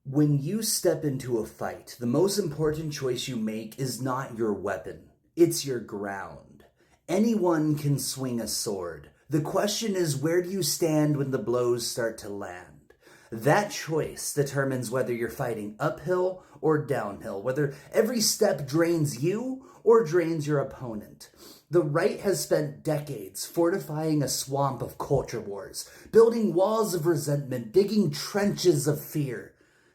When you step into a fight, the most important choice you make is not your weapon, it's your ground. Anyone can swing a sword. The question is, where do you stand when the blows start to land? That choice determines whether you're fighting uphill or downhill, whether every step drains you or drains your opponent. The right has spent decades fortifying a swamp of culture wars, building walls of resentment, digging trenches of fear.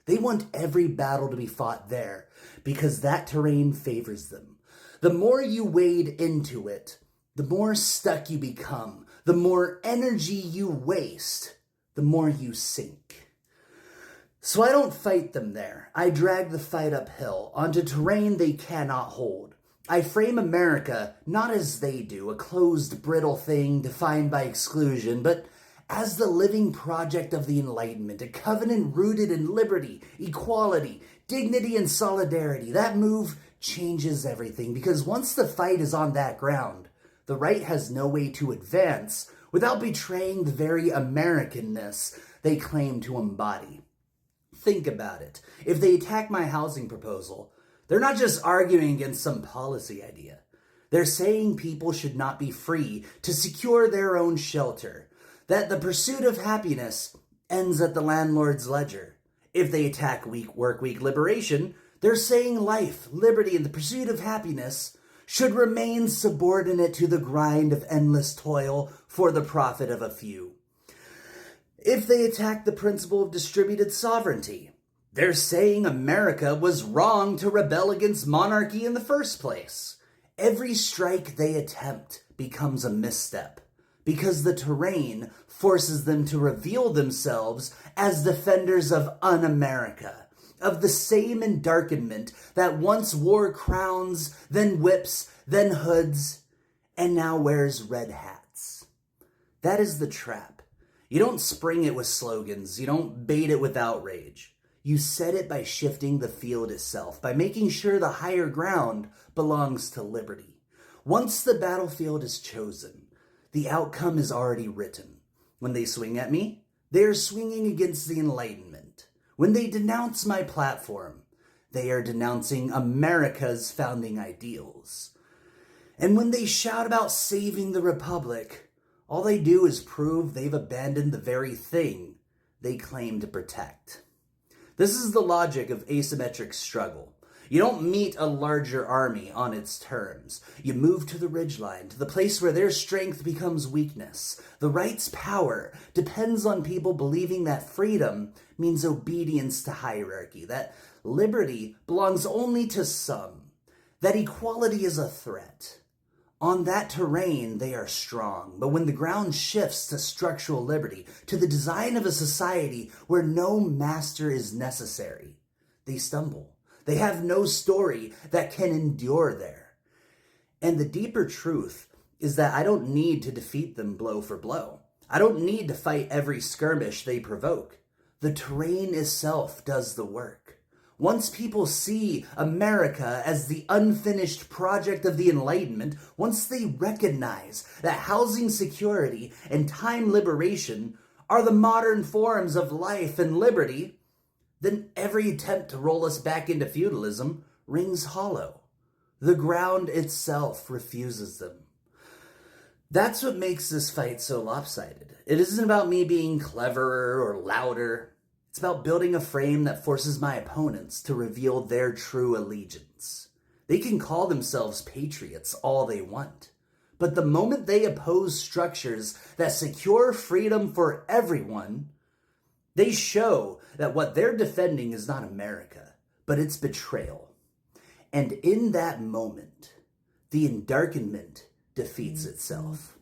They want every battle to be fought there because that terrain favors them. The more you wade into it, the more stuck you become, the more energy you waste, the more you sink. So I don't fight them there. I drag the fight uphill onto terrain they cannot hold. I frame America not as they do, a closed, brittle thing defined by exclusion, but as the living project of the Enlightenment, a covenant rooted in liberty, equality, dignity, and solidarity. That move changes everything because once the fight is on that ground, the right has no way to advance without betraying the very Americanness they claim to embody. Think about it. If they attack my housing proposal, they're not just arguing against some policy idea. They're saying people should not be free to secure their own shelter, that the pursuit of happiness ends at the landlord's ledger. If they attack work week liberation, they're saying life, liberty, and the pursuit of happiness should remain subordinate to the grind of endless toil for the profit of a few. If they attack the principle of distributed sovereignty, they're saying America was wrong to rebel against monarchy in the first place. Every strike they attempt becomes a misstep because the terrain forces them to reveal themselves as defenders of un-America, of the same Endarkenment that once wore crowns, then whips, then hoods, and now wears red hats. That is the trap. You don't spring it with slogans. You don't bait it with outrage. You set it by shifting the field itself, by making sure the higher ground belongs to liberty. Once the battlefield is chosen, the outcome is already written. When they swing at me, they are swinging against the Enlightenment. When they denounce my platform, they are denouncing America's founding ideals. And when they shout about saving the Republic, all they do is prove they've abandoned the very thing they claim to protect. This is the logic of asymmetric struggle. You don't meet a larger army on its terms. You move to the ridgeline, to the place where their strength becomes weakness. The right's power depends on people believing that freedom means obedience to hierarchy, that liberty belongs only to some, that equality is a threat. On that terrain, they are strong, but when the ground shifts to structural liberty, to the design of a society where no master is necessary, they stumble. They have no story that can endure there. And the deeper truth is that I don't need to defeat them blow for blow. I don't need to fight every skirmish they provoke. The terrain itself does the work. Once people see America as the unfinished project of the Enlightenment, once they recognize that housing security and time liberation are the modern forms of life and liberty, then every attempt to roll us back into feudalism rings hollow. The ground itself refuses them. That's what makes this fight so lopsided. It isn't about me being cleverer or louder. It's about building a frame that forces my opponents to reveal their true allegiance. They can call themselves patriots all they want, but the moment they oppose structures that secure freedom for everyone, they show that what they're defending is not America, but it's betrayal. And in that moment, the Endarkenment defeats itself.